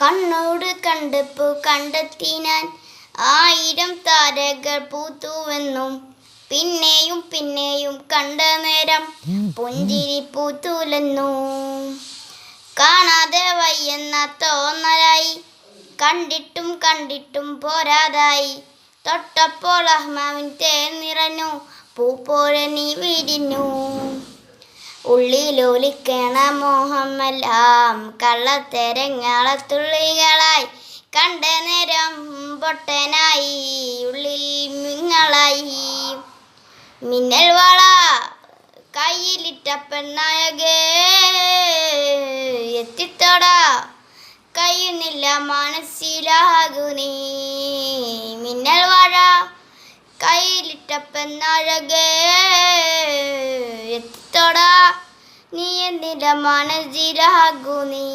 കണ്ണോട് കണ്ടപ്പോ കണ്ടെത്തി ഞാൻ 1000 താരകൾ പൂത്തുവെന്നും പിന്നെയും പിന്നെയും കണ്ട നേരം പുഞ്ചിരി പൂത്തുലെന്നു കാണാതെ വയ്യെന്ന തോന്നലായി കണ്ടിട്ടും കണ്ടിട്ടും പോരാതായി തൊട്ടപ്പോൾ അഹ്മാവിൻ തേൻ നിറഞ്ഞു പൂ പോലെ നീ വിരിഞ്ഞു ഉള്ളിലൊലിക്കണ മോഹമെല്ലാം കള്ളത്തെരങ്ങളത്തുള്ളികളായി കണ്ട നേരം പൊട്ടനായി ഉള്ളിൽ മിങ്ങളായി മിന്നൽ വള കയ്യിലിട്ട പെണ്ണഴകേ എത്തിത്തോടാ കഴിയുന്നില്ല മനസ്സിലാകു നീ മിന്നൽ വാഴ കയ്യിലിട്ട പെണ്ണഴകേ എത്തിത്തോടാ നീ എന്തിൻ്റെ മനസ്സിലാകു നീ